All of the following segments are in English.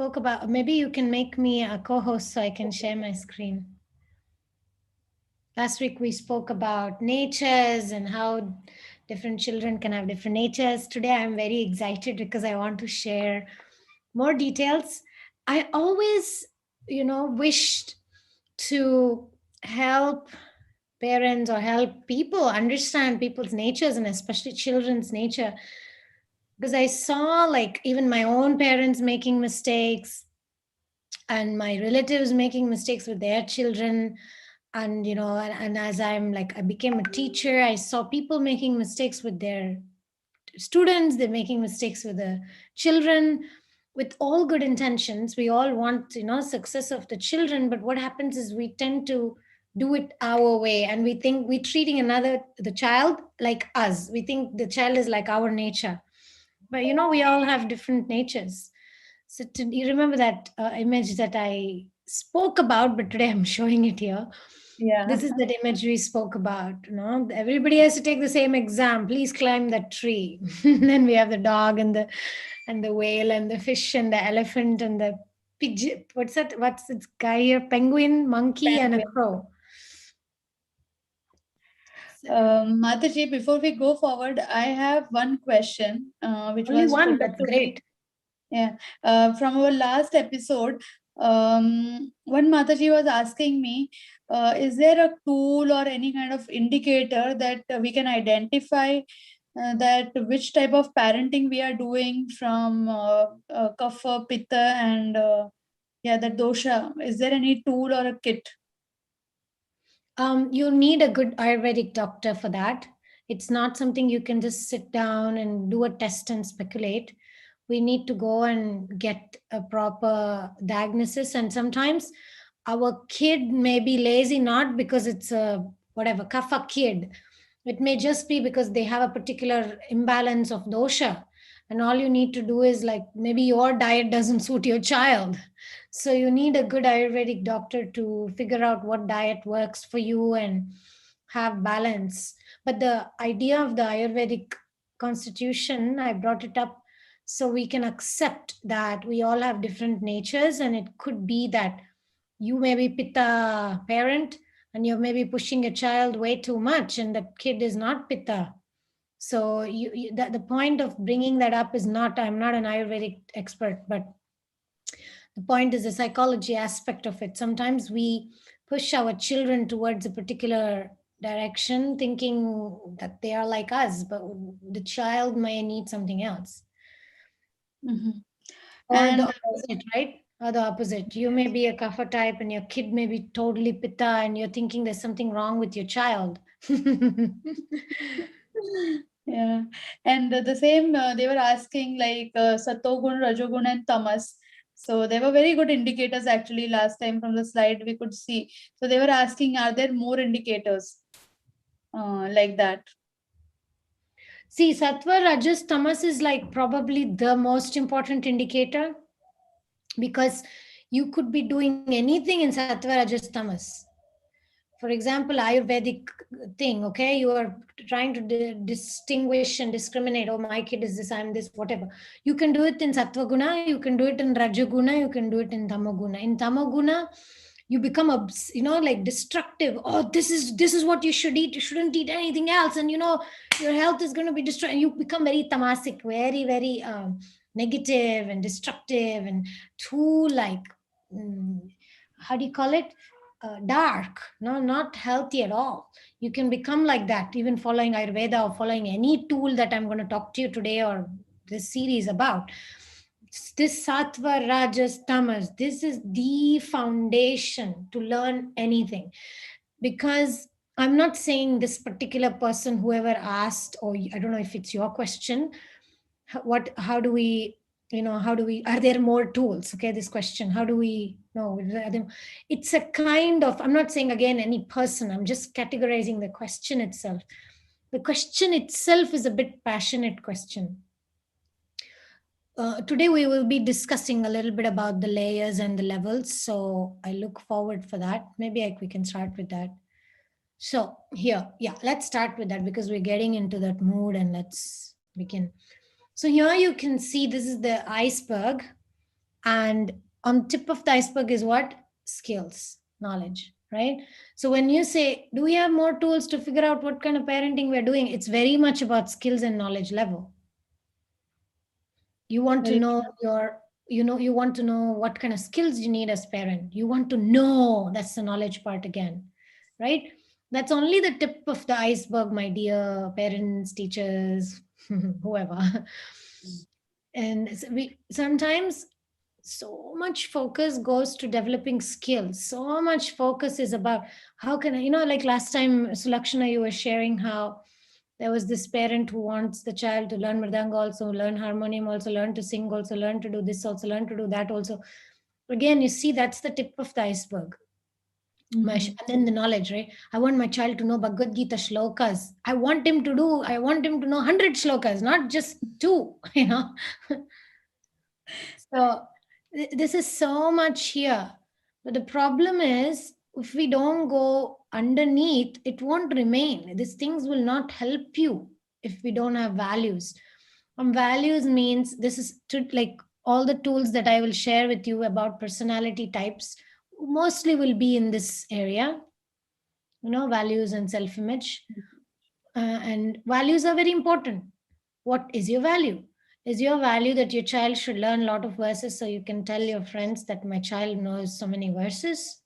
spoke about, maybe you can make me a co-host so I can share my screen. Last week we spoke about natures and how different children can have different natures. Today I'm very excited because I want to share more details. I always, wished to help parents or help people understand people's natures and especially children's nature, because I saw like even my own parents making mistakes and my relatives making mistakes with their children. And and as I became a teacher, I saw people making mistakes with their students, they're making mistakes with the children. With all good intentions, we all want success of the children, but what happens is we tend to do it our way, and we think we're treating the child like us. We think the child is like our nature, but we all have different natures. So you remember that image that I spoke about, but today I'm showing it here. Yeah. This is that image we spoke about. Everybody has to take the same exam. Please climb that tree. Then we have the dog and the whale and the fish and the elephant and the pigeon. What's that? What's this guy here? Penguin, monkey, and a Penguin. crow. So, Mataji, before we go forward, I have one question which only was one. put up That's to me. great. Yeah. From our last episode, one Mataji was asking me, is there a tool or any kind of indicator that we can identify that which type of parenting we are doing from kapha, pitta, and the dosha? Is there any tool or a kit? You need a good Ayurvedic doctor for that. It's not something you can just sit down and do a test and speculate. We need to go and get a proper diagnosis. And sometimes our kid may be lazy, not because it's a whatever kapha kid. It may just be because they have a particular imbalance of dosha. And all you need to do is like maybe your diet doesn't suit your child. So you need a good Ayurvedic doctor to figure out what diet works for you and have balance. But the idea of the Ayurvedic constitution, I brought it up so we can accept that we all have different natures, and it could be that you may be pitta parent and you're maybe pushing a child way too much and that kid is not pitta. So the point of bringing that up is not, I'm not an Ayurvedic expert, but the point is the psychology aspect of it. Sometimes we push our children towards a particular direction thinking that they are like us, but the child may need something else. Mm-hmm. Or the And opposite, right? Or the opposite. You may be a kapha type and your kid may be totally pitta and you're thinking there's something wrong with your child. yeah, and the same they were asking like satogun, rajogun, and tamas. So they were very good indicators actually. Last time from the slide we could see. So they were asking, are there more indicators like that? See, sattva, rajas, tamas is like probably the most important indicator, because you could be doing anything in sattva, rajas, tamas. For example, Ayurvedic thing, okay, you are trying to distinguish and discriminate. Oh, my kid is this, I'm this, whatever. You can do it in sattva guna, you can do it in rajaguna, you can do it in tamoguna. In tamoguna, you become like destructive. Oh, this is what you should eat, you shouldn't eat anything else, and your health is going to be destroyed. You become very tamasic, very very negative and destructive, and too like how do you call it, dark, no, not healthy at all. You can become like that even following Ayurveda or following any tool that I'm going to talk to you today or this series about. This sattva, rajas, tamas, this is the foundation to learn anything. Because I'm not saying this particular person, whoever asked, or I don't know if it's your question, how do we, are there more tools, okay, this question, how do we know, it's a kind of, I'm not saying again any person, I'm just categorizing the question itself. The question itself is a bit passionate question. Today we will be discussing a little bit about the layers and the levels, so I look forward for that. Maybe we can start with that. So here, yeah, let's start with that because we're getting into that mood, and let's begin. So here you can see this is the iceberg. And on tip of the iceberg is what? Skills, knowledge, right? So when you say, do we have more tools to figure out what kind of parenting we're doing? It's very much about skills and knowledge level. You want to Very know true. you want to know what kind of skills you need as parent. You want to know, that's the knowledge part again, right? That's only the tip of the iceberg, my dear parents, teachers, whoever. And we sometimes, so much focus goes to developing skills. So much focus is about how can I, like last time, Sulakshana, you were sharing how there was this parent who wants the child to learn mridanga also, learn harmonium also, learn to sing also, learn to do this also, learn to do that also. Again, you see, that's the tip of the iceberg. Mhm. And then the knowledge, right? I want my child to know Bhagavad Gita shlokas. I want him to know 100 shlokas, not just two, So this is so much here. But the problem is, if we don't go underneath, it won't remain. These things will not help you if we don't have values. Values means this is to, like, all the tools that I will share with you about personality types mostly will be in this area, values and self image. And values are very important. What is your value? Is your value that your child should learn a lot of verses so you can tell your friends that my child knows so many verses?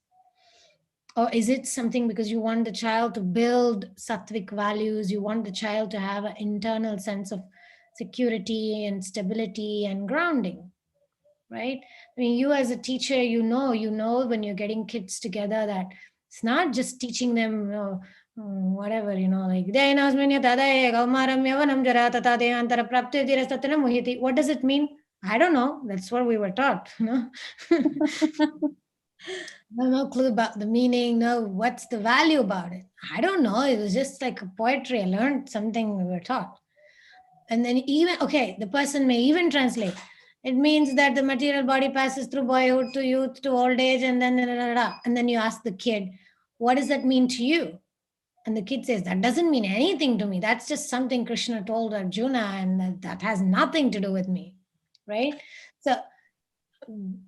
Or is it something because you want the child to build sattvic values? You want the child to have an internal sense of security and stability and grounding, right? I mean, you as a teacher, when you're getting kids together, that it's not just teaching them, whatever, like what does it mean? I don't know. That's what we were taught. No clue about the meaning. No, what's the value about it? I don't know. It was just like a poetry. I learned something we were taught. And then even, okay, the person may even translate. It means that the material body passes through boyhood to youth to old age, and then da, da, da, da. And then you ask the kid, what does that mean to you? And the kid says, that doesn't mean anything to me. That's just something Krishna told Arjuna, and that has nothing to do with me. Right? So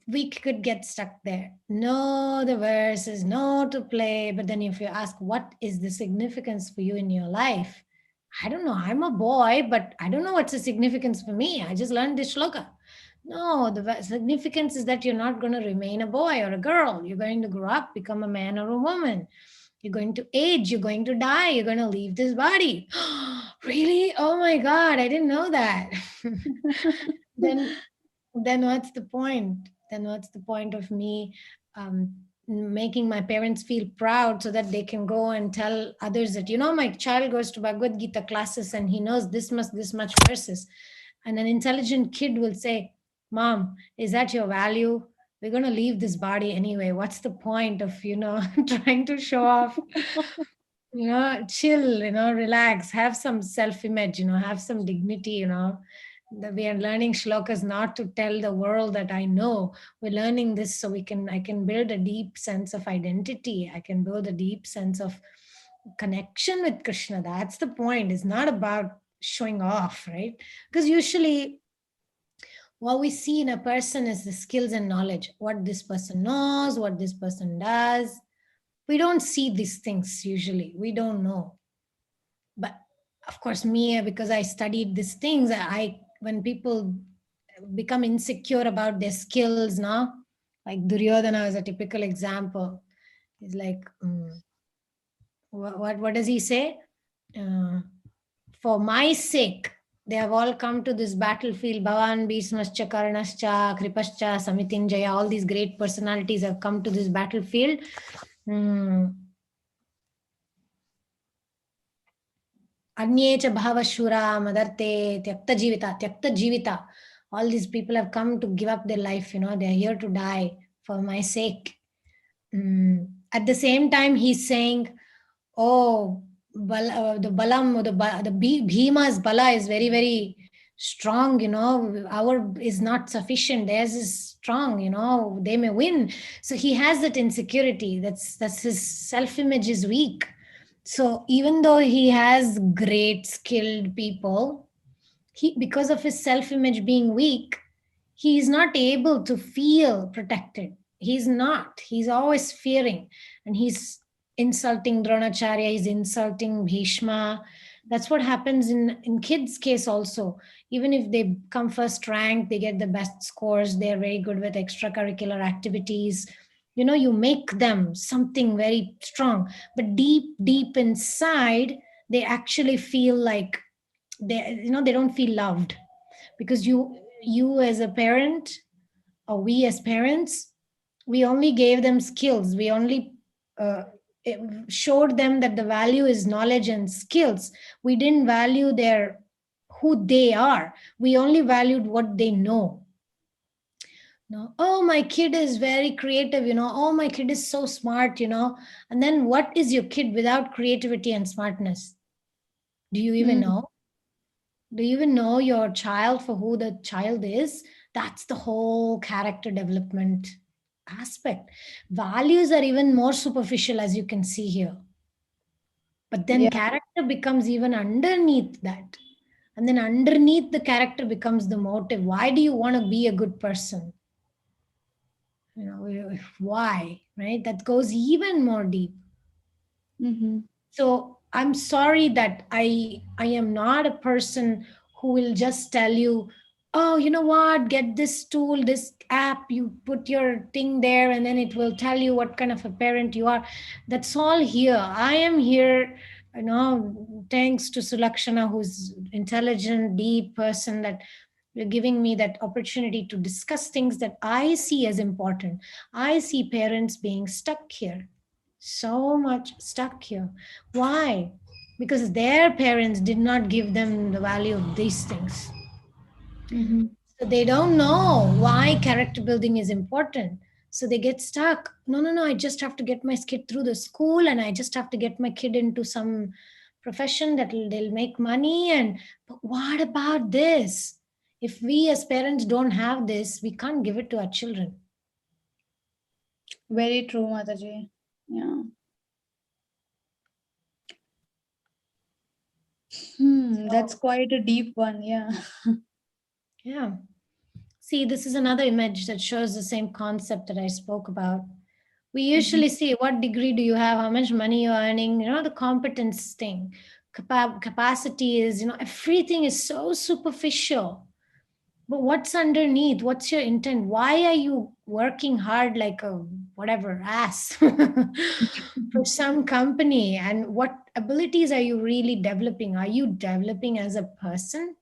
we could get stuck there. Know the verses, know to play. But then if you ask, what is the significance for you in your life? I don't know. I'm a boy, but I don't know what's the significance for me. I just learned this shloka. No, the significance is that you're not going to remain a boy or a girl. You're going to grow up, become a man or a woman. You're going to age. You're going to die. You're going to leave this body. Really? Oh my God, I didn't know that. then then what's the point? Then what's the point of me um, making my parents feel proud so that they can go and tell others that, my child goes to Bhagavad Gita classes and he knows this much verses. And an intelligent kid will say, Mom, is that your value? We're going to leave this body anyway. What's the point of, trying to show off? Chill, relax, have some self image, have some dignity, that we are learning shlokas not to tell the world that I know. We're learning this so I can build a deep sense of identity. I can build a deep sense of connection with Krishna. That's the point. It's not about showing off, right? Because usually what we see in a person is the skills and knowledge, what this person knows, what this person does. We don't see these things usually. We don't know. But of course, me, because I studied these things, when people become insecure about their skills now, like Duryodhana is a typical example. He's like, what does he say? Uh, for my sake, they have all come to this battlefield. Bhavan, Bhismascha, Karnascha, Kripascha, Samitinjaya, all these great personalities have come to this battlefield. Anye cha bhavashura, madarte, tyakta jivita. All these people have come to give up their life, they're here to die for my sake. At the same time, he's saying, oh, the Balam, Bhima's Bala is very, very strong, our is not sufficient. Theirs is strong, they may win. So he has that insecurity. That's his self-image is weak. So even though he has great skilled people, because of his self-image being weak, He's not able to feel protected. He's always fearing, and he's insulting Dronacharya, he's insulting Bhishma. That's what happens in kids case also. Even if they come first rank, they get the best scores, they're very good with extracurricular activities, you make them something very strong, but deep inside they actually feel like they don't feel loved, because you as a parent, or we as parents, we only gave them skills, we only uh, showed them that the value is knowledge and skills. We didn't value their who they are. We only valued what they know. No, oh, my kid is very creative, oh, my kid is so smart, and then what is your kid without creativity and smartness? Do you even Mm. know? Do you even know your child for who the child is? That's the whole character development aspect. Values are even more superficial, as you can see here. But then Yeah. character becomes even underneath that. And then underneath the character becomes the motive. Why do you want to be a good person? Why, right? That goes even more deep. Mm-hmm. So I'm sorry that I am not a person who will just tell you, oh, you know what, get this tool, this app, you put your thing there and then it will tell you what kind of a parent you are. That's all here. I am here, thanks to Sulakshana, who's intelligent, deep person, that you're giving me that opportunity to discuss things that I see as important. I see parents being stuck here, so much stuck here. Why? Because their parents did not give them the value of these things. Mm-hmm. So they don't know why character building is important. So they get stuck. No, no, no. I just have to get my kid through the school, and I just have to get my kid into some profession that they'll make money. And but what about this? If we as parents don't have this, we can't give it to our children. Very true, Mataji. Yeah. That's So quite a deep one. Yeah. yeah. See, this is another image that shows the same concept that I spoke about. We Mm-hmm. usually see what degree do you have, how much money you're earning, the competence thing. Capacity is, everything is so superficial. But what's underneath? What's your intent? Why are you working hard like a whatever ass for some company? And what abilities are you really developing? Are you developing as a person?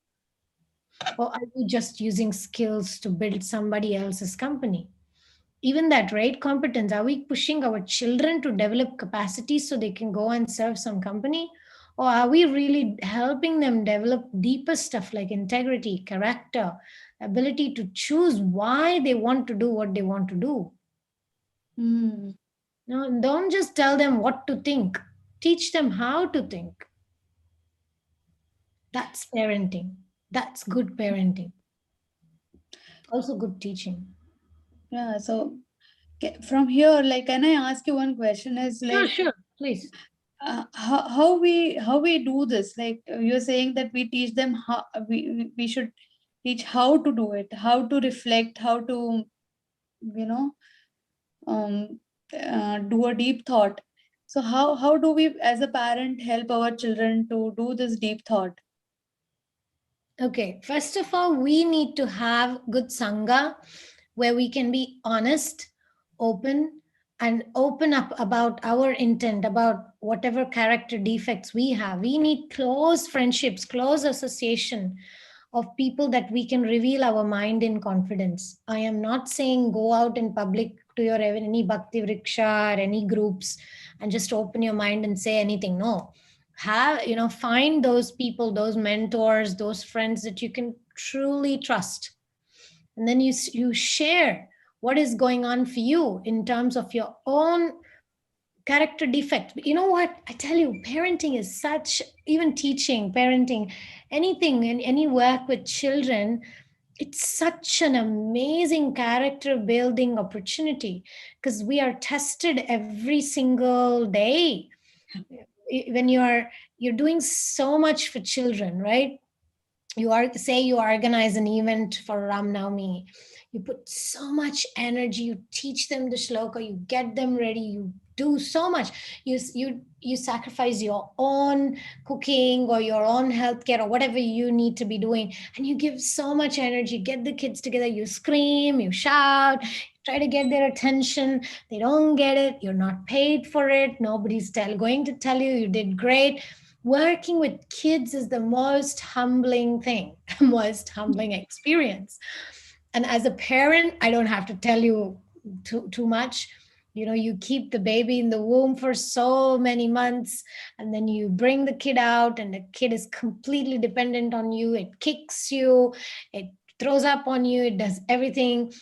Or are you just using skills to build somebody else's company? Even that, right? Competence. Are we pushing our children to develop capacities so they can go and serve some company? Or are we really helping them develop deeper stuff like integrity, character, ability to choose why they want to do what they want to do? Mm. No, don't just tell them what to think. Teach them how to think. That's parenting. That's good parenting. Also good teaching. Yeah. So from here, like, can I ask you one question? Is Sure, like, sure. Please. how we do this? Like, you're saying that we teach them how we should teach how to do it, how to reflect, how to, you know, um, do a deep thought. So how do we as a parent help our children to do this deep thought? Okay, first of all, we need to have good sangha where we can be honest, open, and open up about our intent, about whatever character defects we have. We need close friendships, close association of people that we can reveal our mind in confidence. I am not saying go out in public to your any bhakti vriksha or any groups and just open your mind and say anything. No, find those people, those mentors, those friends that you can truly trust, and then you share what is going on for you in terms of your own character defect. You know what, I tell you, parenting is such, even teaching, parenting, anything in any work with children, it's such an amazing character building opportunity, because we are tested every single day. When you're doing so much for children, right? you organize an event for Ram Navami, you put so much energy, you teach them the shloka, you get them ready, you do so much. You sacrifice your own cooking or your own healthcare or whatever you need to be doing, and you give so much energy, get the kids together, you scream, you shout, you try to get their attention. They don't get it, you're not paid for it, nobody's going to tell you you did great. Working with kids is the most humbling thing, most humbling experience. And as a parent, I don't have to tell you too much. You keep the baby in the womb for so many months, and then you bring the kid out, and the kid is completely dependent on you. It kicks you, it throws up on you, it does everything.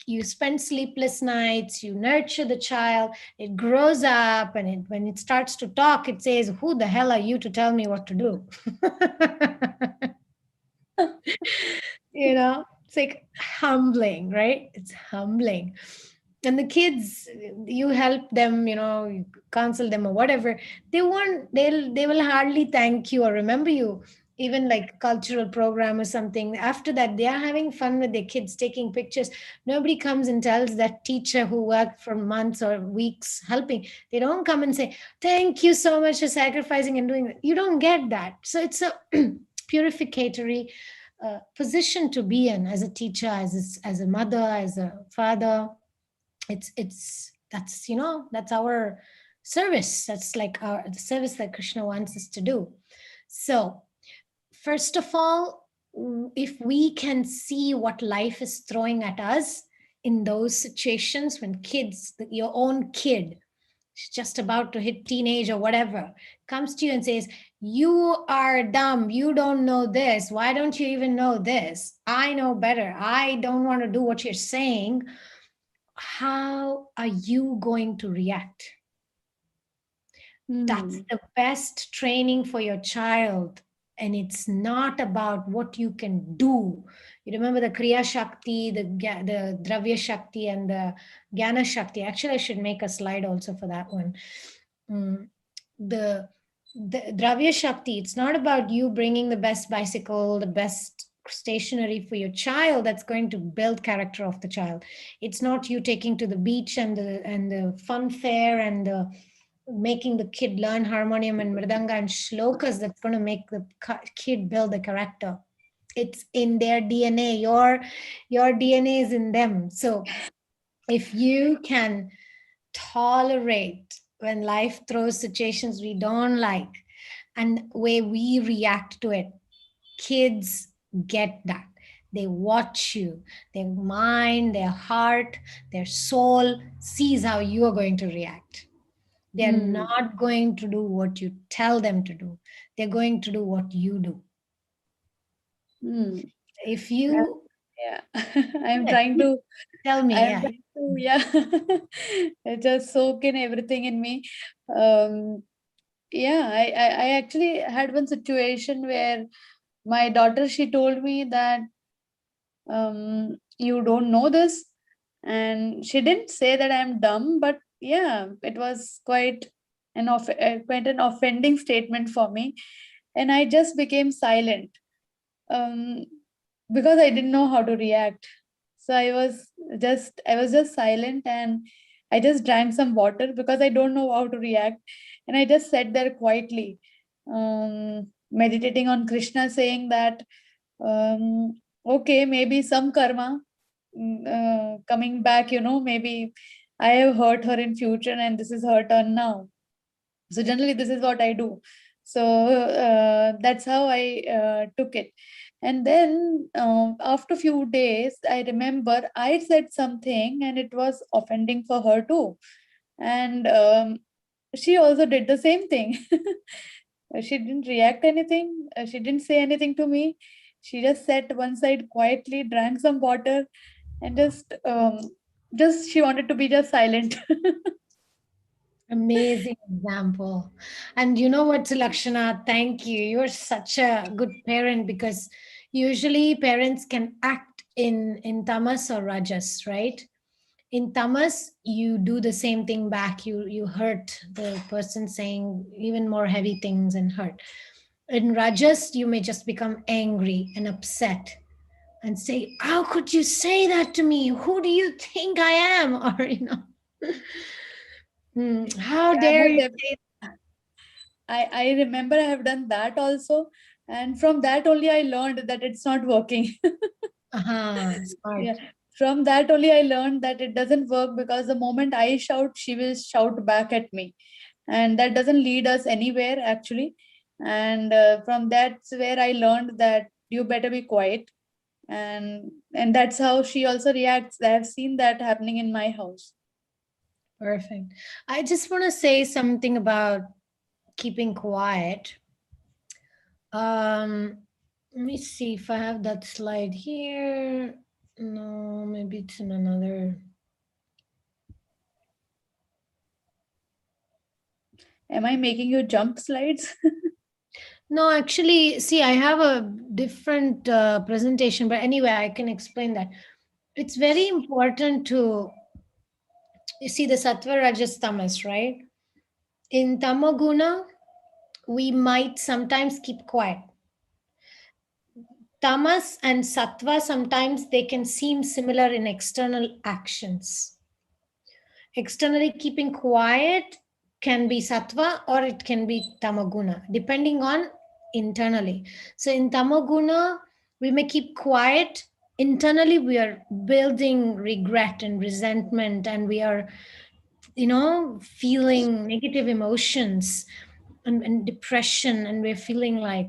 You spend sleepless nights, you nurture the child, it grows up, and when it starts to talk, it says, who the hell are you to tell me what to do? It's like humbling, right? It's humbling. And the kids, you help them, you counsel them or whatever, they will hardly thank you or remember you. Even like cultural program or something, after that they are having fun with their kids, taking pictures. Nobody comes and tells that teacher who worked for months or weeks helping, they don't come and say, thank you so much for sacrificing and doing that. You don't get that. So it's a purificatory position to be in, as a teacher, as a mother, as a father. That's our service. That's like the service that Krishna wants us to do. So first of all, if we can see what life is throwing at us in those situations, when your own kid, just about to hit teenage or whatever, comes to you and says, you are dumb, you don't know this, why don't you even know this, I know better, I don't want to do what you're saying, how are you going to react? That's the best training for your child. And it's not about what you can do. You remember the Kriya Shakti, the Dravya Shakti, and the Jnana Shakti. Actually, I should make a slide also for that one. The Dravya Shakti, it's not about you bringing the best bicycle, the best stationery for your child that's going to build character of the child. It's not you taking to the beach and the fun fair and making the kid learn harmonium and mridanga and shlokas that's going to make the kid build the character. It's in their DNA. Your DNA is in them. So if you can tolerate when life throws situations we don't like and way we react to it, kids get that. They watch you. Their mind, their heart, their soul sees how you are going to react. They're not going to do what you tell them to do. They're going to do what you do. If you I'm trying to tell me, I'm trying to just soak in everything in me. I actually had one situation where my daughter, she told me that you don't know this, and she didn't say that I'm dumb, but yeah, it was quite an offending statement for me, and I just became silent, um, because I didn't know how to react. So I was just silent, and I just drank some water because I don't know how to react, and I just sat there quietly, meditating on Krishna, saying that um, okay, maybe some karma coming back, maybe I have hurt her in future and this is her turn now. So generally this is what I do. So that's how I took it. And then after few days, I remember I said something and it was offending for her too. And she also did the same thing. She didn't react anything. She didn't say anything to me. She just sat one side quietly, drank some water, and just she wanted to be just silent. amazing example. And you know what, Lakshana, thank you. You're such a good parent, because usually parents can act in tamas or rajas, right? In tamas, you do the same thing back. You hurt the person, saying even more heavy things and hurt. In Rajas, you may just become angry and upset and say, how could you say that to me? Who do you think I am? Or, how Yeah, dare you say I remember I have done that also. And from that only I learned that it's not working. Yeah. smart. From that only I learned that it doesn't work, because the moment I shout, she will shout back at me. And that doesn't lead us anywhere actually. And from that's where I learned that you better be quiet. And that's how she also reacts. I have seen that happening in my house. Perfect. I just want to say something about keeping quiet. Let me see if I have that slide here. No, maybe it's in another. Am I making you jump slides? No, actually, see, I have a different presentation, but anyway, I can explain that. It's very important to you see the sattva, rajas, tamas, right? In tamaguna, we might sometimes keep quiet. Tamas and sattva, sometimes they can seem similar in external actions. Externally keeping quiet can be sattva or it can be tamaguna, depending on internally. So in tamaguna, we may keep quiet. Internally, we are building regret and resentment, and we are, feeling negative emotions and depression, and we're feeling like,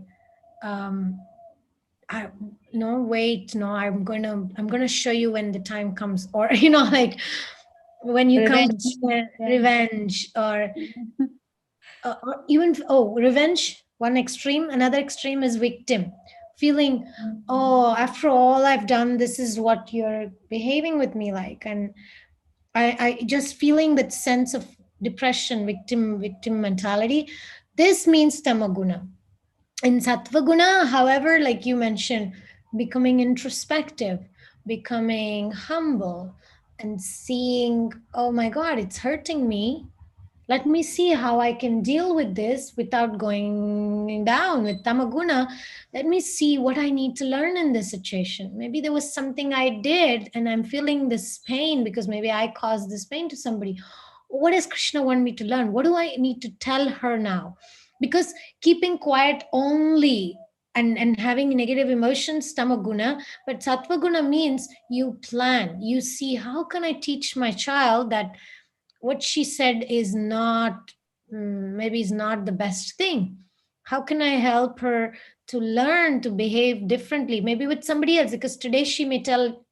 um, I, wait, no, I'm gonna show you when the time comes, or like when you come Revenge. Yeah. revenge, or even revenge, one extreme. Another extreme is victim, feeling, oh, after all I've done, this is what you're behaving with me like. And I just feeling that sense of depression, victim mentality. This means tamaguna. In sattvaguna, however, like you mentioned, becoming introspective, becoming humble, and seeing, oh my god, it's hurting me, let me see how I can deal with this without going down with tamaguna. Let me see what I need to learn in this situation. Maybe there was something I did and I'm feeling this pain because maybe I caused this pain to somebody. What does Krishna want me to learn? What do I need to tell her now? Because keeping quiet only and having negative emotions, tamaguna, but sattvaguna means you plan, you see, how can I teach my child that what she said is not, maybe is not the best thing. How can I help her to learn to behave differently, maybe with somebody else? Because today she may tell,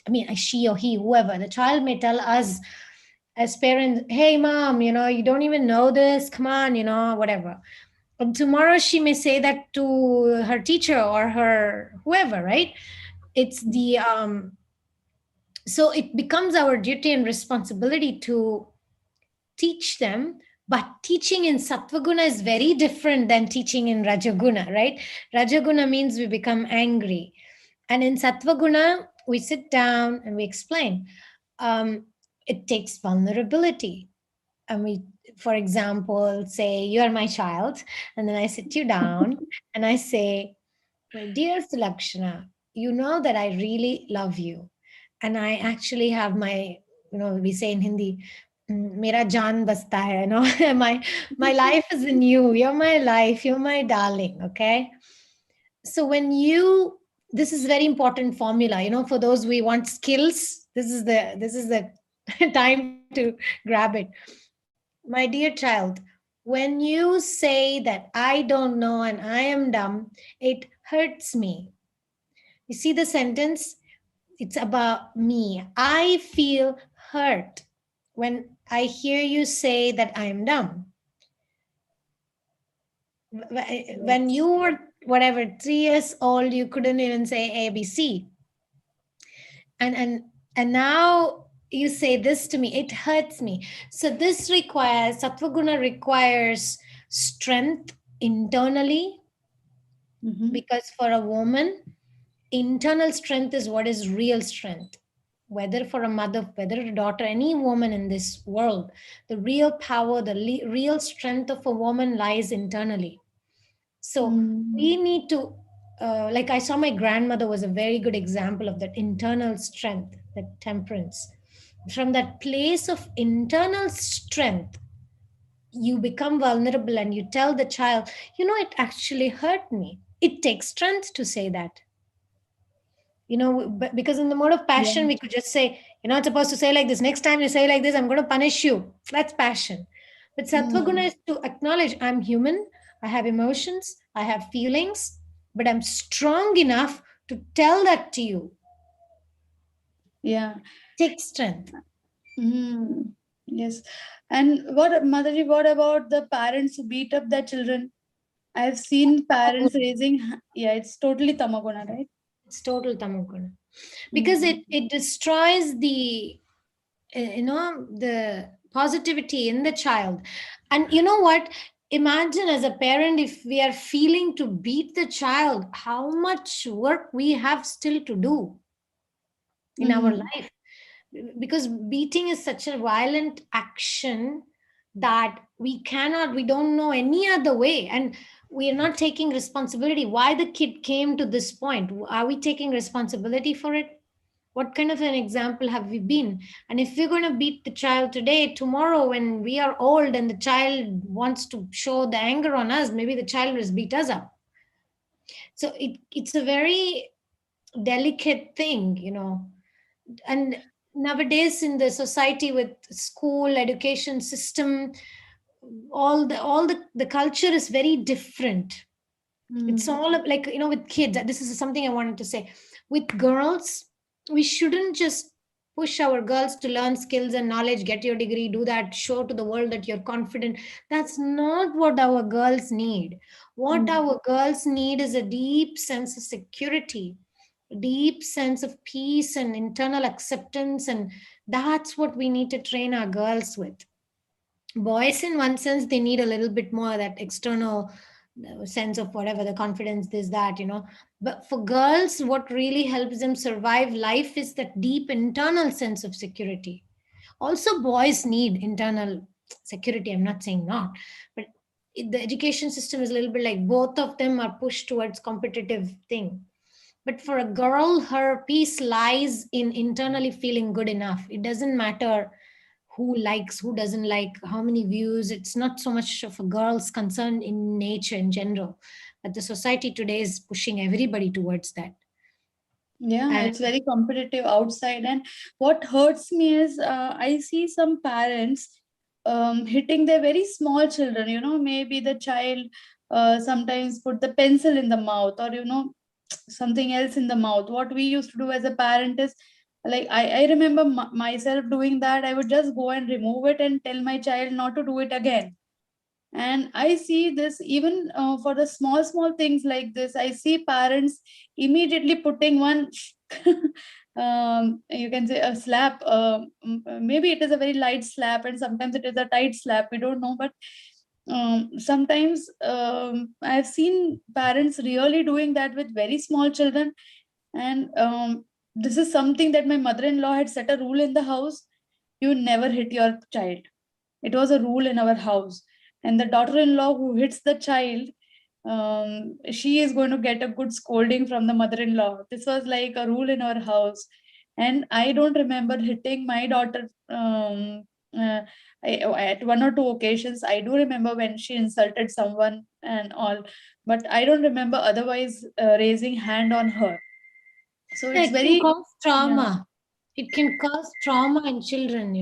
I mean, she or he, whoever, the child may tell us as parents, hey mom, you don't even know this, come on, whatever. And tomorrow she may say that to her teacher or her whoever, right? It's the so it becomes our duty and responsibility to teach them. But teaching in sattvaguna is very different than teaching in rajaguna, right? Rajaguna means we become angry, and in sattvaguna we sit down and we explain. It takes vulnerability, and we, for example, say you are my child, and then I sit you down and I say, my dear Sulakshana, you know that I really love you. And I actually have my, we say in Hindi, mera jaan basta hai, my life is in you. You're my life. You're my darling. Okay. So this is very important formula, for those we want skills. This is the time to grab it. My dear child, when you say that I don't know and I am dumb, it hurts me. You see the sentence? It's about me. I feel hurt when I hear you say that I'm dumb. When you Yes. were, whatever, 3 years old, you couldn't even say ABC. And now you say this to me, it hurts me. So this requires, Sattvaguna requires strength internally, Mm-hmm. because for a woman, internal strength is what is real strength. Whether for a mother, whether a daughter, any woman in this world, the real power, the real strength of a woman lies internally. So we need to, like I saw my grandmother was a very good example of that internal strength, that temperance. From that place of internal strength, you become vulnerable and you tell the child, it actually hurt me. It takes strength to say that. But because in the mode of passion, Yeah. we could just say, you're not supposed to say like this. Next time you say like this, I'm going to punish you. That's passion. But sattva guna Mm. is to acknowledge I'm human, I have emotions, I have feelings, but I'm strong enough to tell that to you. Yeah. Take strength. Mm. Yes. And what, Mataji, what about the parents who beat up their children? I've seen parents raising, yeah, it's totally tamaguna, right? It's total tamoguna. Because Mm. it destroys the positivity in the child. And you know what, imagine as a parent, if we are feeling to beat the child, how much work we have still to do in our Mm. life. Because beating is such a violent action that we don't know any other way, and we are not taking responsibility why the kid came to this point. Are we taking responsibility for it? What kind of an example have we been? And if we're going to beat the child today, tomorrow when we are old and the child wants to show the anger on us, maybe the child will beat us up. So it's a very delicate thing, and nowadays in the society with school education system, all the culture is very different. It's Mm. all like, with kids, this is something I wanted to say. With girls, we shouldn't just push our girls to learn skills and knowledge, get your degree, do that, show to the world that you're confident. That's not what our girls need. What Mm. our girls need is a deep sense of security, a deep sense of peace and internal acceptance, and that's what we need to train our girls with. Boys in one sense, they need a little bit more that external sense of whatever, the confidence, this that, but for girls, what really helps them survive life is that deep internal sense of security. Also boys need internal security, I'm not saying not, but the education system is a little bit like both of them are pushed towards competitive thing. But for a girl, her peace lies in internally feeling good enough. It doesn't matter who likes, who doesn't like, how many views. It's not so much of a girl's concern in nature in general. But the society today is pushing everybody towards that. Yeah, And it's very competitive outside. And what hurts me is I see some parents hitting their very small children. Maybe the child sometimes put the pencil in the mouth, or, something else in the mouth. What we used to do as a parent is, like, I remember myself doing that. I would just go and remove it and tell my child not to do it again. And I see this even for the small things like this. I see parents immediately putting one you can say a slap. Maybe it is a very light slap, and sometimes it is a tight slap, we don't know. But sometimes I've seen parents really doing that with very small children. And this is something that my mother-in-law had set a rule in the house: you never hit your child. It was a rule in our house. And the daughter-in-law who hits the child, she is going to get a good scolding from the mother-in-law. This was like a rule in our house. And I don't remember hitting my daughter. uh, at one or two occasions, I do remember when she insulted someone and all, but I don't remember otherwise raising hand on her. So yeah, it's it can very, cause yeah. trauma. It can cause trauma in children,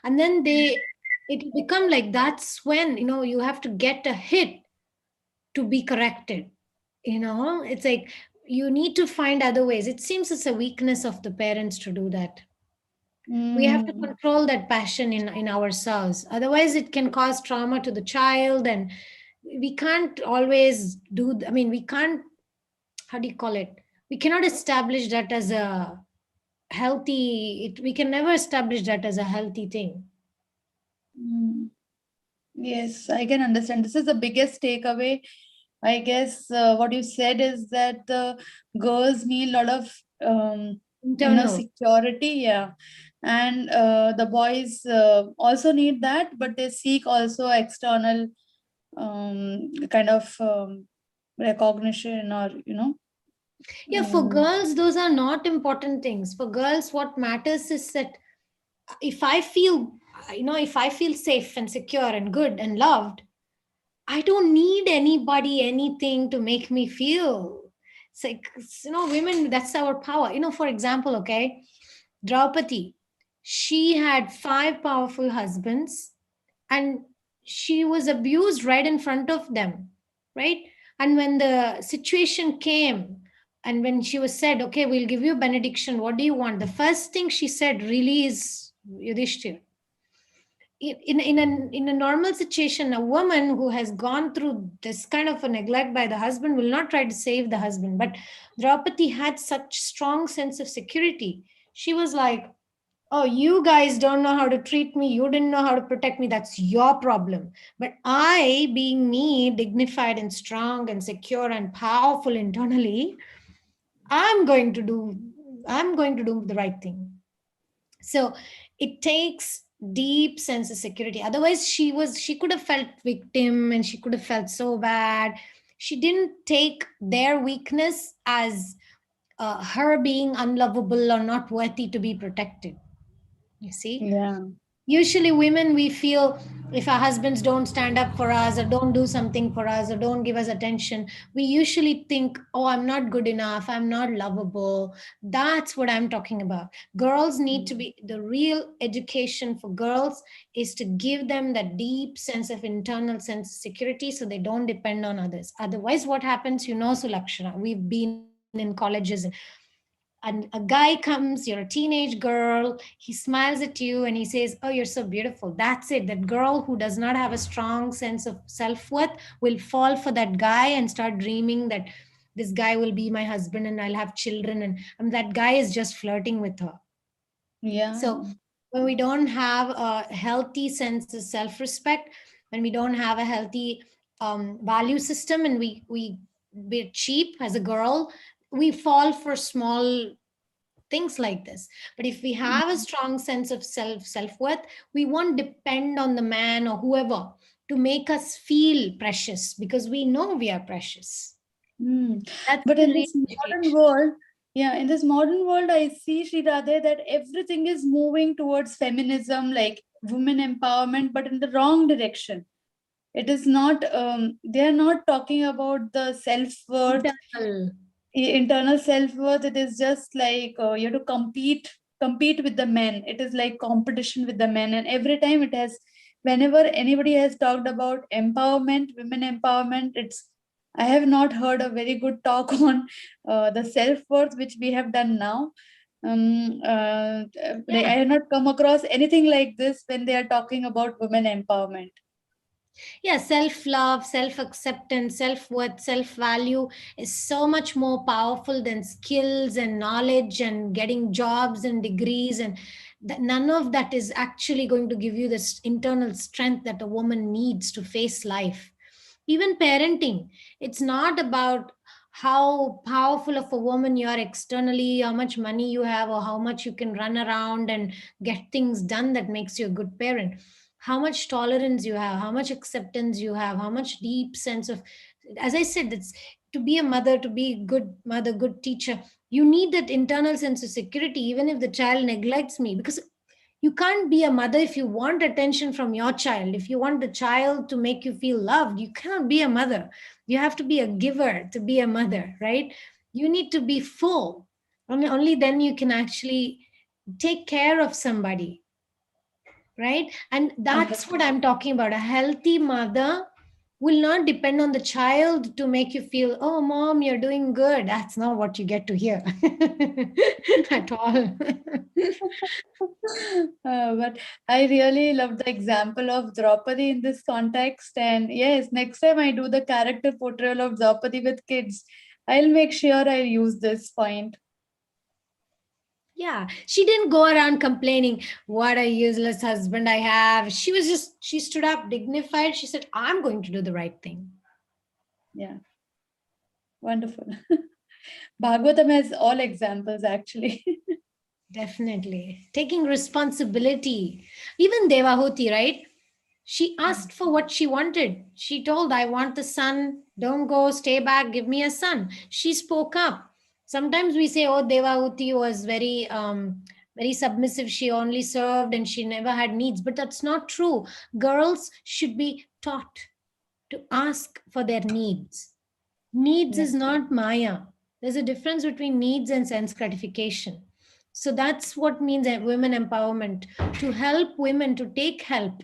and then it will become like, that's when, you have to get a hit to be corrected. It's like you need to find other ways. It seems it's a weakness of the parents to do that. We have to Mm, control that passion in ourselves, otherwise it can cause trauma to the child. And we can't always I mean, we can't, how do you call it, we cannot establish that as a we can never establish that as a healthy thing. mm. Yes, I can understand. This is the biggest takeaway. I guess what you said is that the girls need a lot of inner Internal. security, yeah, and the boys also need that, but they seek also external kind of. recognition, or Yeah, for um, girls, those are not important things. For girls, what matters is that if I feel, if I feel safe and secure and good and loved, I don't need anybody, anything to make me feel. It's like, women, that's our power. For example, okay, Draupadi, she had 5 powerful husbands, and she was abused right in front of them, right? And when the situation came, and when she was said, okay, we'll give you benediction, what do you want? The first thing she said really is Yudhishthir. In a normal situation, a woman who has gone through this kind of a neglect by the husband will not try to save the husband. But Draupadi had such strong sense of security. She was like, oh, you guys don't know how to treat me, you didn't know how to protect me, that's your problem. But I, being me, dignified and strong and secure and powerful internally, i'm going to do I'm going to do the right thing. So it takes deep sense of security. Otherwise, she could have felt victim, and she could have felt so bad. She didn't take their weakness as her being unlovable or not worthy to be protected. You see, yeah. usually women, we feel if our husbands don't stand up for us or don't do something for us or don't give us attention, we usually think, oh, I'm not good enough, I'm not lovable. That's what I'm talking about. Girls need to Mm. be, the real education for girls is to give them that deep sense of internal sense of security, so they don't depend on others. Otherwise, what happens, Sulakshana, we've been in colleges, and a guy comes, you're a teenage girl, he smiles at you and he says, oh, you're so beautiful. That's it. That girl who does not have a strong sense of self-worth will fall for that guy and start dreaming that this guy will be my husband and I'll have children, and that guy is just flirting with her. Yeah. So when we don't have a healthy sense of self-respect, when we don't have a healthy value system, and we're cheap as a girl, we fall for small things like this. But if we have a strong sense of self-worth, we won't depend on the man or whoever to make us feel precious, because we know we are precious. Mm. That's But the in real this modern education. world, yeah, in this modern world, I see, Shri Radhe, that everything is moving towards feminism, like women empowerment, but in the wrong direction. It is not, they are not talking about the self-worth, Internal. internal self-worth. It is just like you have to compete with the men. It is like competition with the men. And every time it has, whenever anybody has talked about empowerment, women empowerment, it's, I have not heard a very good talk on the self-worth which we have done now. Like, I Yeah. have not come across anything like this when they are talking about women empowerment. Yeah, self love, self acceptance, self worth, self value is so much more powerful than skills and knowledge and getting jobs and degrees. And none of that is actually going to give you this internal strength that a woman needs to face life. Even parenting, it's not about how powerful of a woman you are externally, how much money you have, or how much you can run around and get things done that makes you a good parent. How much tolerance you have, how much acceptance you have, how much deep sense of, as I said, it's to be a mother, to be a good mother, good teacher, you need that internal sense of security, even if the child neglects me. Because you can't be a mother if you want attention from your child. If you want the child to make you feel loved, you cannot be a mother. You have to be a giver to be a mother, right? You need to be full. Only then you can actually take care of somebody, right? And that's what I'm talking about. A healthy mother will not depend on the child to make you feel, oh, mom, you're doing good. That's not what you get to hear at all. But I really love the example of Draupadi in this context. And yes, next time I do the character portrayal of Draupadi with kids, I'll make sure I use this point. Yeah, she didn't go around complaining, what a useless husband I have. She stood up dignified. She said, I'm going to do the right thing. Yeah, wonderful. Bhagavatam has all examples actually. Definitely. Taking responsibility. Even Devahuti, right? She asked for what she wanted. She told, I want the son. Don't go, stay back, give me a son. She spoke up. Sometimes we say, oh, Devahuti was very submissive. She only served and she never had needs. But that's not true. Girls should be taught to ask for their needs. Needs Yeah. is not Maya. There's a difference between needs and sense gratification. So that's what means women empowerment, to help women to take help,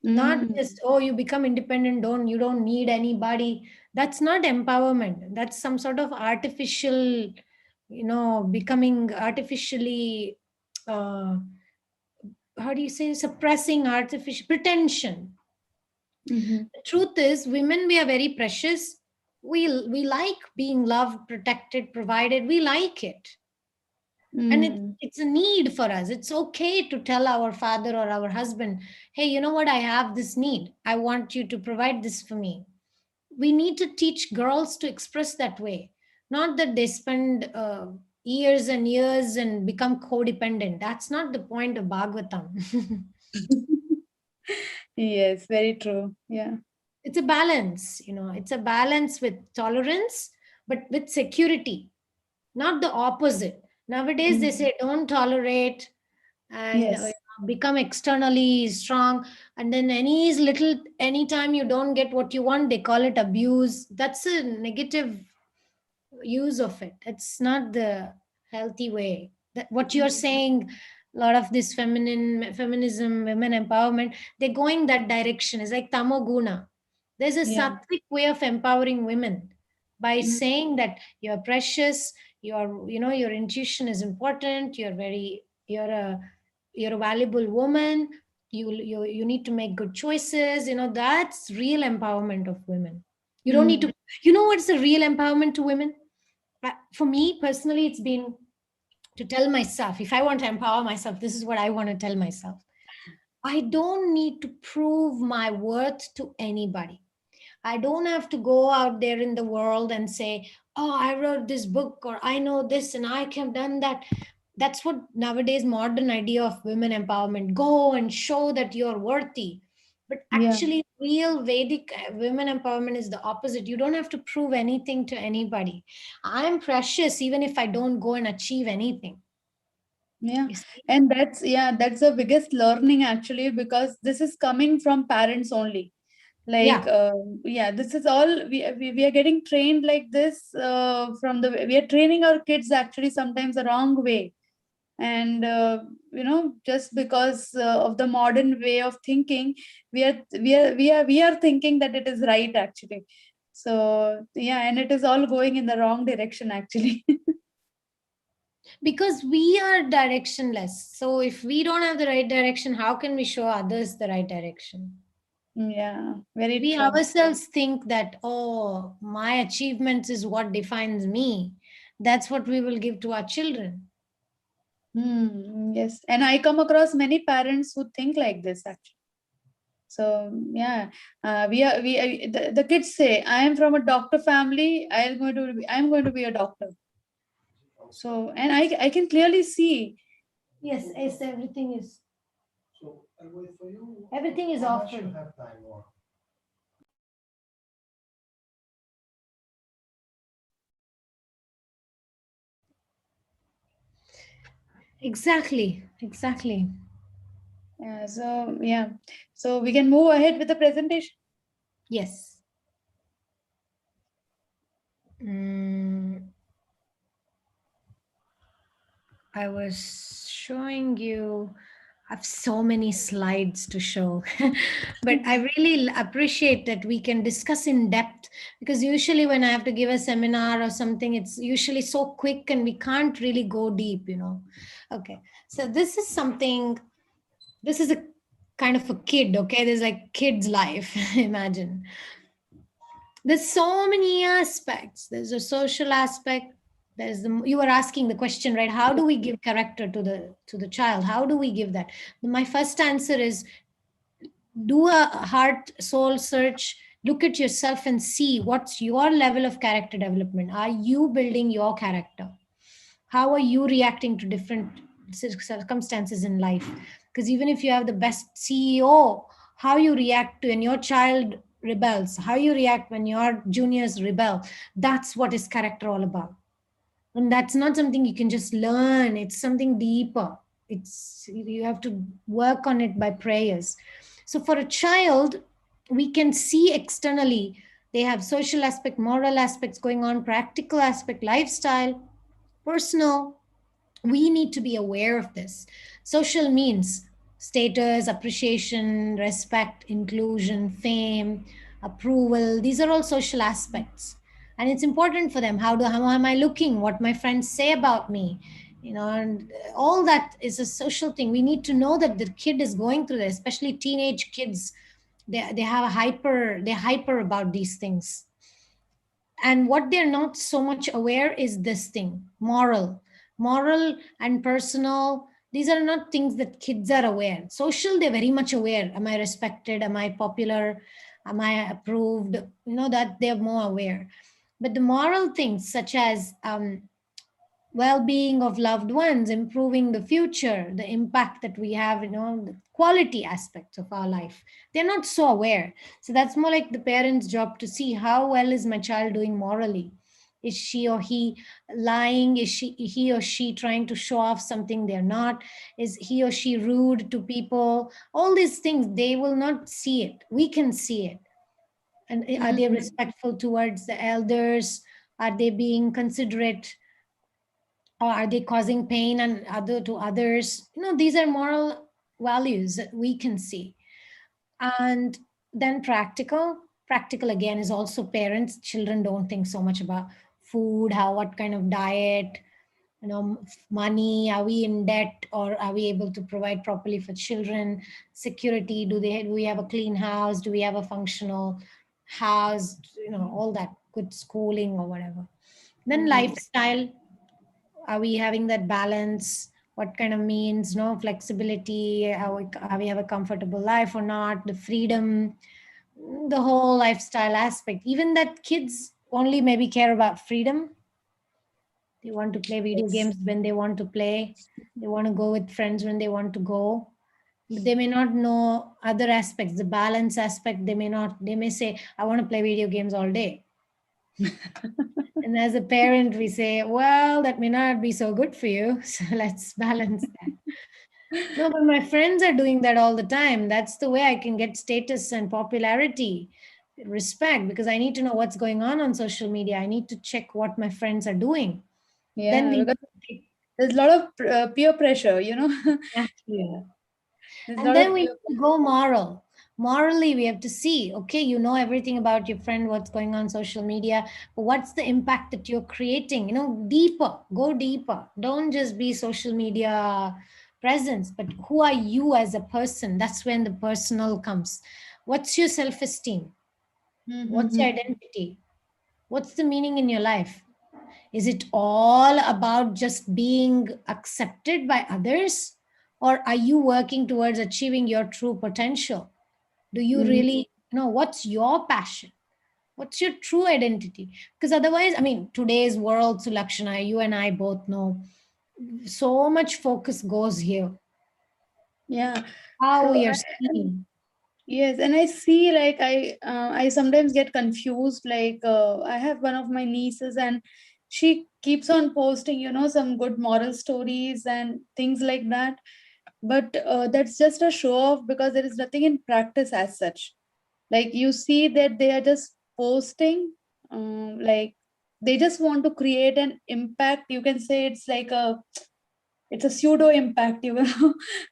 not Mm. just, oh, you become independent, you don't need anybody. That's not empowerment. That's some sort of artificial, becoming artificially, uh, how do you say, suppressing artificial pretension. Mm-hmm. The truth is, women, we are very precious. We like being loved, protected, provided. We like it. And Mm. it's a need for us. It's okay to tell our father or our husband, hey, you know what, I have this need, I want you to provide this for me. We need to teach girls to express that way, not that they spend years and years and become codependent. That's not the point of Bhagavatam. Yes, very true. Yeah. It's a balance, it's a balance with tolerance, but with security, not the opposite. Nowadays they Mm. say don't tolerate and Yes. become externally strong, and then anytime you don't get what you want, they call it abuse. That's a negative use of it. It's not the healthy way. That what you're saying, a lot of this feminism, women empowerment, they're going that direction. It's like tamoguna. There's a Yeah. sattvic way of empowering women by Mm. saying that you're precious, your intuition is important, you're a valuable woman, you need to make good choices. That's real empowerment of women. You don't need Mm. to, what's the real empowerment to women? For me personally, it's been to tell myself, if I want to empower myself, this is what I want to tell myself. I don't need to prove my worth to anybody. I don't have to go out there in the world and say, oh, I wrote this book, or I know this and I have done that. That's what nowadays modern idea of women empowerment. Go and show that you're worthy. But Yeah. actually, real Vedic women empowerment is the opposite. You don't have to prove anything to anybody. I'm precious even if I don't go and achieve anything. Yeah. You see? And that's the biggest learning actually, because this is coming from parents only. Like, Yeah. yeah, this is all we are getting trained like this, we are training our kids actually sometimes the wrong way. And just because of the modern way of thinking, we are thinking that it is right actually. So yeah, and it is all going in the wrong direction actually. Because we are directionless. So if we don't have the right direction, how can we show others the right direction? Yeah, very We true. ourselves think that, oh, my achievements is what defines me. That's what we will give to our children. Yes, and I come across many parents who think like this actually. So yeah, the kids say, I am from a doctor family. I'm going to be a doctor. So, and I can clearly see. Yes, yes, everything is offered. Exactly, exactly. So yeah, so we can move ahead with the presentation. Yes. Mm, I was showing you, I have so many slides to show, but I really appreciate that we can discuss in depth, because usually when I have to give a seminar or something, it's usually so quick and we can't really go deep. Okay, so this is a kind of a kid, okay? There's like kid's life, imagine. There's so many aspects. There's a social aspect. You were asking the question, right? How do we give character to the child? How do we give that? My first answer is, do a heart soul search, look at yourself and see what's your level of character development. Are you building your character? How are you reacting to different circumstances in life? Because even if you have the best CEO, how you react to when your child rebels, how you react when your juniors rebel. That's what is character all about. And that's not something you can just learn, it's something deeper. It's, you have to work on it by prayers. So for a child, we can see externally they have social aspect, moral aspects going on, practical aspect, lifestyle, personal. We need to be aware of this. Social means status, appreciation, respect, inclusion, fame, approval. These are all social aspects. And it's important for them. How am I looking? What my friends say about me? You know, and all that is a social thing. We need to know that the kid is going through this, especially teenage kids. They have a they're hyper about these things. And what they're not so much aware is this thing, moral and personal. These are not things that kids are aware. Social, they're very much aware. Am I respected? Am I popular? Am I approved? You know, that they're more aware. But the moral things, such as well-being of loved ones, improving the future, the impact that we have, you know, the quality aspects of our life, they're not so aware. So that's more like the parents' job to see how well is my child doing morally. Is she or he lying? Is he or she trying to show off something they're not? Is he or she rude to people? All these things, they will not see it, we can see it. And are they Mm-hmm. respectful towards the elders? Are they being considerate, or are they causing pain and other to others? You know, these are moral values that we can see. And then practical again is also parents. Children don't think so much about food, how, what kind of diet, you know, money, are we in debt or are we able to provide properly for children? Security, do we have a clean house, do we have a functional house, you know, all that, good schooling or whatever. Then Mm. lifestyle, are we having that balance? What kind of means, no flexibility, how we have a comfortable life or not, the freedom, the whole lifestyle aspect. Even that kids only maybe care about freedom. They want to play video Yes. games when they want to play, they want to go with friends when they want to go, but they may not know other aspects, the balance aspect. They may not, they may say, I want to play video games all day. And as a parent, we say, well, that may not be so good for you. So let's balance that. No, but my friends are doing that all the time. That's the way I can get status and popularity, respect, because I need to know what's going on social media. I need to check what my friends are doing. Then Yeah, we, because there's a lot of peer pressure, exactly. There's a And lot then of we peer need to go moral. Morally, we have to see, okay, you know everything about your friend, what's going on social media, but what's the impact that you're creating? You know, deeper, go deeper. Don't just be social media presence, but who are you as a person? That's when the personal comes. What's your self-esteem? What's your Mm-hmm. identity? What's the meaning in your life? Is it all about just being accepted by others? Or are you working towards achieving your true potential? Do you Mm-hmm. really know what's your passion? What's your true identity? Because otherwise, I mean, today's world, Sulakshana, you and I both know, so much focus goes here. Yeah. How So we are and seen. yes, and I see like I sometimes get confused. Like I have one of my nieces, and she keeps on posting, some good moral stories and things like that. But that's just a show off because there is nothing in practice as such. Like you see that they are just posting, like they just want to create an impact. You can say it's a pseudo impact,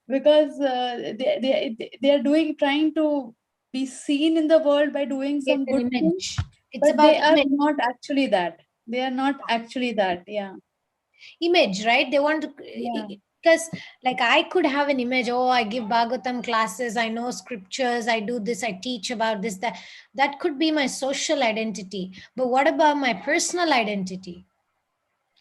because they are doing trying to be seen in the world by doing Get some an good things, image. It's but they about are image. not actually that. They are not actually that. Yeah. Image, right? They want to, Yeah. because like I could have an image, oh, I give Bhagavatam classes, I know scriptures, I do this, I teach about this, that. That could be my social identity. But what about my personal identity?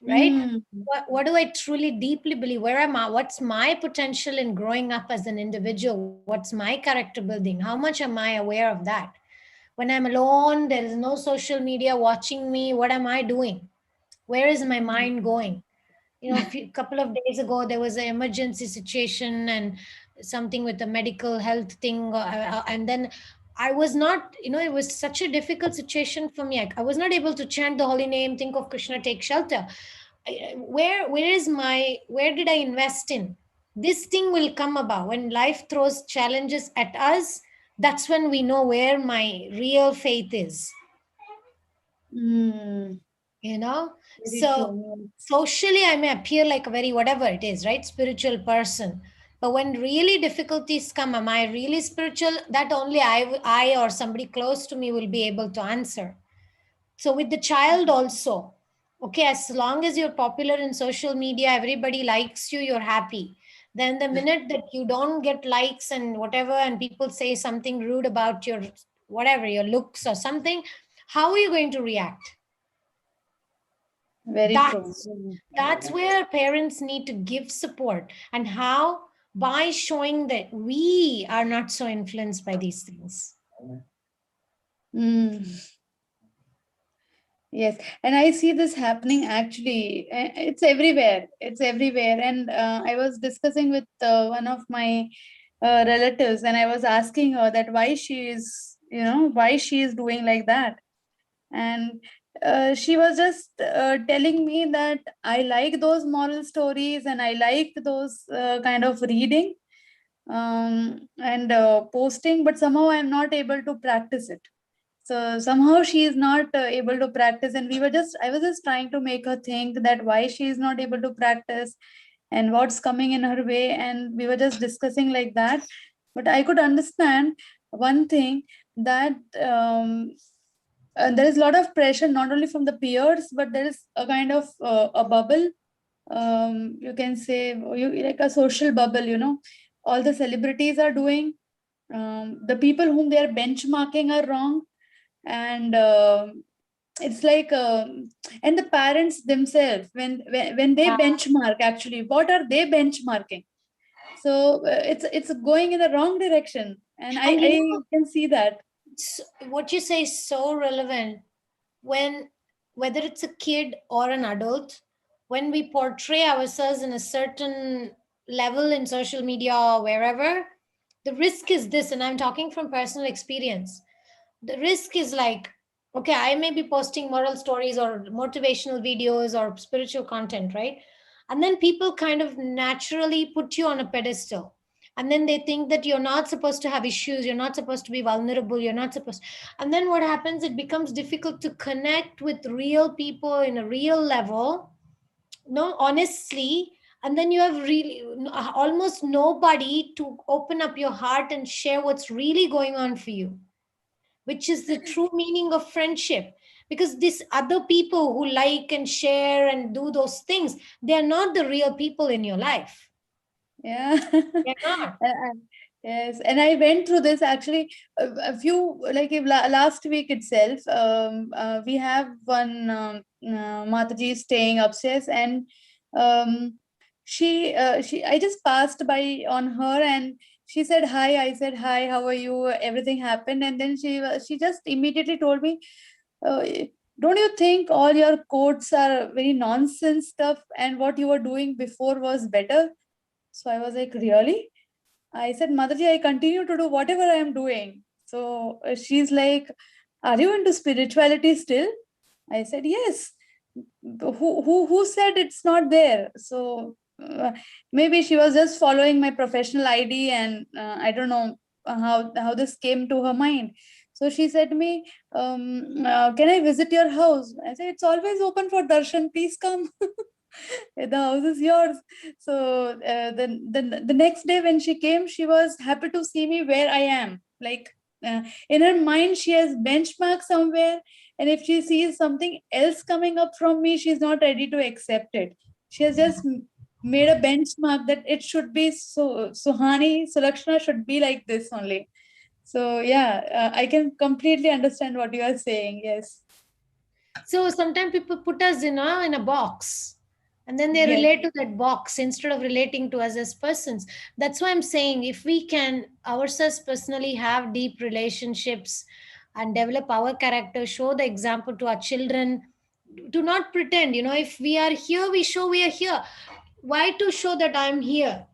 Right? Mm. What do I truly deeply believe? Where am I? What's my potential in growing up as an individual? What's my character building? How much am I aware of that? When I'm alone, there is no social media watching me, what am I doing? Where is my mind going? You know, a couple of days ago there was an emergency situation and something with a medical health thing, and then I was not, it was such a difficult situation for me. I was not able to chant the holy name, think of Krishna, take shelter. Where did I invest in? This thing will come about when life throws challenges at us. That's when we know where my real faith is. Mm, you know very so true. socially I may appear like a very whatever it is, right, spiritual person, but when really difficulties come, am I really spiritual? That only I or somebody close to me will be able to answer. So with the child also, okay, as long as you're popular in social media, everybody likes you, you're happy. Then the minute that you don't get likes and whatever, and people say something rude about your whatever, your looks or something, how are you going to react? Very true. That's where parents need to give support. And how? By showing that we are not so influenced by these things. Mm. Yes, and I see this happening actually. It's everywhere. It's everywhere. And I was discussing with one of my relatives, and I was asking her that why she is, why she is doing like that. And she was just telling me that I like those moral stories and I like those kind of reading and posting, but somehow I'm not able to practice it. So somehow she is not able to practice, and I was just trying to make her think that why she is not able to practice and what's coming in her way, and we were just discussing like that. But I could understand one thing, that there is a lot of pressure not only from the peers, but there is a kind of a bubble, you can say, like a social bubble, all the celebrities are doing, the people whom they are benchmarking are wrong, and it's like and the parents themselves, when they Yeah. benchmark, actually what are they benchmarking? So it's going in the wrong direction, and And I can see that. what you say is so relevant. When, whether it's a kid or an adult, when we portray ourselves in a certain level in social media or wherever, the risk is this, and I'm talking from personal experience. The risk is like, okay, I may be posting moral stories or motivational videos or spiritual content, right? And then people kind of naturally put you on a pedestal, and then they think that you're not supposed to have issues, you're not supposed to be vulnerable, you're not supposed. And then what happens, it becomes difficult to connect with real people in a real level, no, honestly. And then you have really almost nobody to open up your heart and share what's really going on for you, which is the true meaning of friendship. Because these other people who like and share and do those things, they're not the real people in your life. Yeah. They're not. Yes, and I went through this actually a few, like if last week itself. We have one Mataji staying upstairs, and I just passed by on her, and she said hi. I said hi. How are you? Everything happened, and then she just immediately told me, uh, "Don't you think all your quotes are very nonsense stuff, and what you were doing before was better?" So I was like, really? I said, Mataji, I continue to do whatever I am doing. So she's like, are you into spirituality still? I said, yes. Who said it's not there? So maybe she was just following my professional ID, and I don't know how this came to her mind. So she said to me, can I visit your house? I said, it's always open for darshan. Please come. The house is yours. So the next day when she came, she was happy to see me where I am. Like in her mind, she has benchmarked somewhere, and if she sees something else coming up from me, she's not ready to accept it. She has just made a benchmark that it should be so. Suhani Sulakshana should be like this only. So yeah, I can completely understand what you are saying. Yes. So sometimes people put us in a box, and then they Yes. relate to that box instead of relating to us as persons. That's why I'm saying, if we can ourselves personally have deep relationships and develop our character, show the example to our children, do not pretend. If we are here, we show we are here. Why to show that I'm here?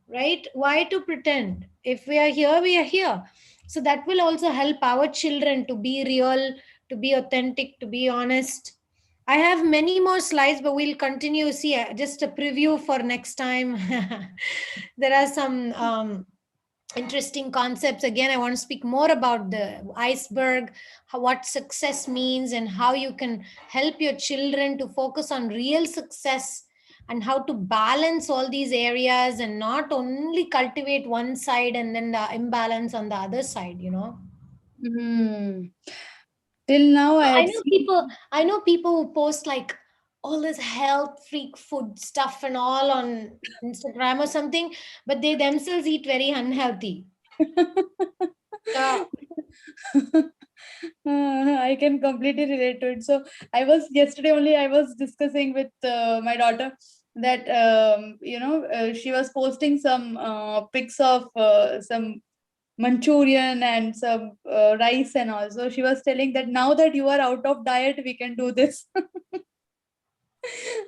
right? Why to pretend? If we are here, we are here. So that will also help our children to be real, to be authentic, to be honest. I have many more slides, but we'll continue. See, just a preview for next time. There are some interesting concepts. Again, I want to speak more about the iceberg, what success means, and how you can help your children to focus on real success, and how to balance all these areas and not only cultivate one side and then the imbalance on the other side, you know. Hmm. Till now, I I had know seen. people, I know people who post like all this health freak food stuff and all on Instagram or something, but they themselves eat very unhealthy. So I can completely relate to it. So I was yesterday only. I was discussing with my daughter that she was posting some pics of some Manchurian and some rice and all. So she was telling that now that you are out of diet, we can do this.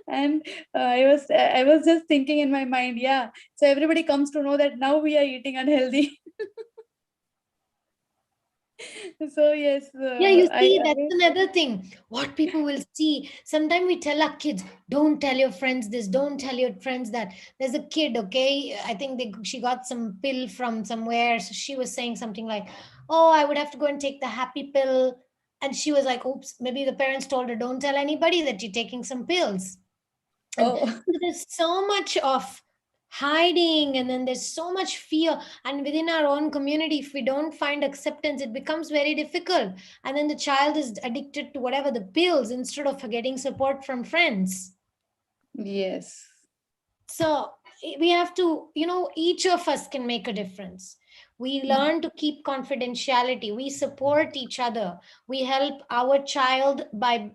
And I was just thinking in my mind, yeah. So everybody comes to know that now we are eating unhealthy. So yes, yeah, you see, that's I another thing. What people will see. Sometimes we tell our kids, don't tell your friends this, don't tell your friends that. There's a kid, okay? I think she got some pill from somewhere. So she was saying something like, oh, I would have to go and take the happy pill. And she was like, oops, maybe the parents told her, don't tell anybody that you're taking some pills. And oh. there's so much of hiding, and then there's so much fear, and within our own community, if we don't find acceptance, it becomes very difficult, and then the child is addicted to whatever the pills instead of getting support from friends. Yes. So we have to, each of us can make a difference. We learn to keep confidentiality. We support each other. We help our child by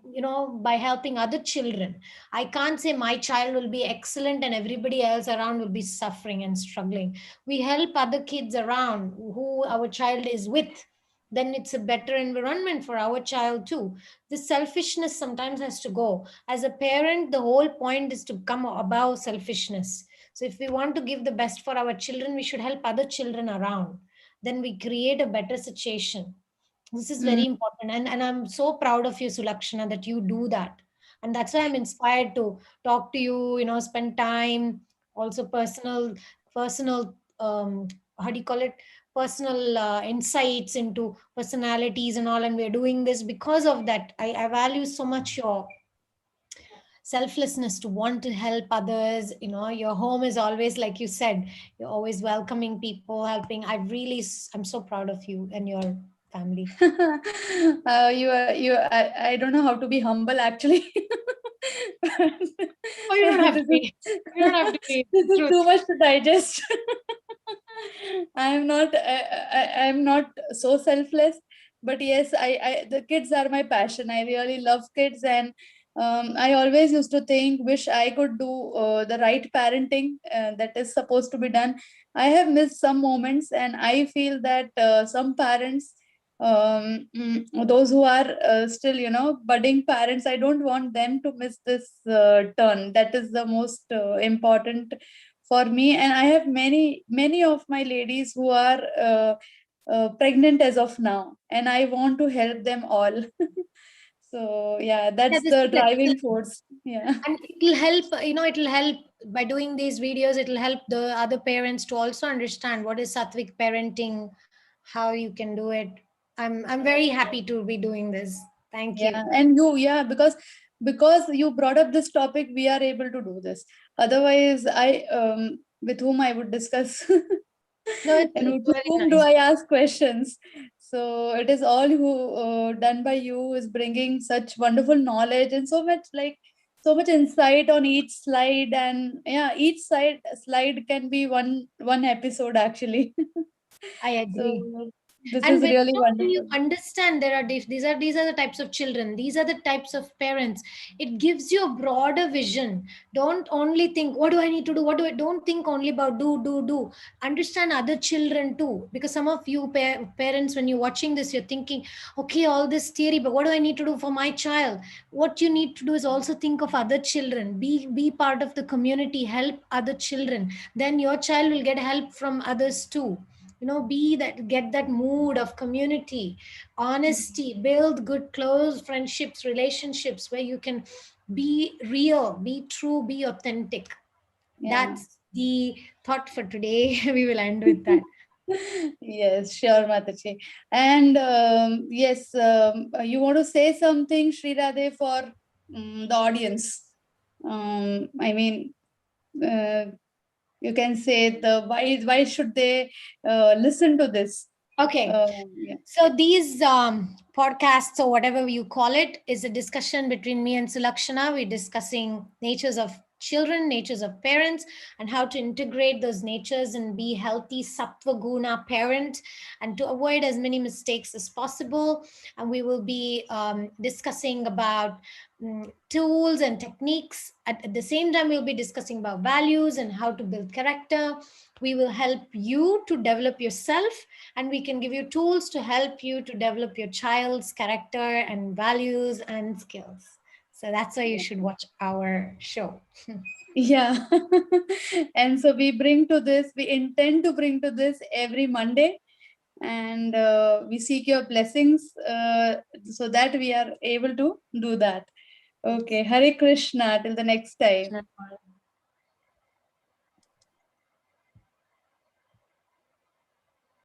helping other children. I can't say my child will be excellent and everybody else around will be suffering and struggling. We help other kids around who our child is with. Then it's a better environment for our child too. The selfishness sometimes has to go. As a parent, the whole point is to come above selfishness. So if we want to give the best for our children, we should help other children around. Then we create a better situation. This is Mm. very important. And I'm so proud of you, Sulakshana, that you do that. And that's why I'm inspired to talk to you, spend time, also personal, how do you call it? Personal insights into personalities and all. And we're doing this because of that. I value so much your selflessness to want to help others. Your home is always, like you said, you're always welcoming people, helping. I'm so proud of you and your family. I don't know how to be humble actually. Oh, you don't have to This is be. You don't have to be. this is Truth. too much to digest. I'm not so selfless, but yes, I the kids are my passion. I really love kids, and I always used to think, wish I could do the right parenting that is supposed to be done. I have missed some moments, and I feel that some parents, those who are still, budding parents, I don't want them to miss this turn. That is the most important for me. And I have many of my ladies who are pregnant as of now, and I want to help them all. So yeah, Yeah, that's this the is driving excellent. force. Yeah. And it'll help, it'll help by doing these videos, it'll help the other parents to also understand what is sattvic parenting, how you can do it. I'm very happy to be doing this. Thank you. Yeah, and yeah, because you brought up this topic, we are able to do this. Otherwise, I with whom I would discuss, No, it's and it's to very whom do nice. I ask questions? So it is all who done by you is bringing such wonderful knowledge and so much insight on each slide. And yeah, each slide can be one episode actually. I So agree. This And is when, really when you wonderful. understand there are these are the types of children, these are the types of parents, it gives you a broader vision. Don't only think what do I need to do, what do I, don't think only about do. Understand other children too, because some of you parents, when you're watching this, you're thinking, okay, all this theory, but what do I need to do for my child? What you need to do is also think of other children, be part of the community, help other children, then your child will get help from others too. Be that, get that mood of community, honesty, build good close friendships, relationships where you can be real, be true, be authentic. Yeah. That's the thought for today. We will end with that. Yes, sure, Mataji. And yes, you want to say something, Shri Radhe, for the audience? I mean, uh, you can say the why should they listen to this? Okay. Yeah. So these podcasts, or whatever you call it, is a discussion between me and Sulakshana. We're discussing natures of children, natures of parents, and how to integrate those natures and be healthy sattva guna parent, and to avoid as many mistakes as possible. And we will be discussing about tools and techniques. At the same time, we'll be discussing about values and how to build character. We will help you to develop yourself, and we can give you tools to help you to develop your child's character and values and skills. So that's why you should watch our show. Yeah. And so we intend to bring to this every Monday, and we seek your blessings so that we are able to do that. Okay. Hare Krishna. Till the next time.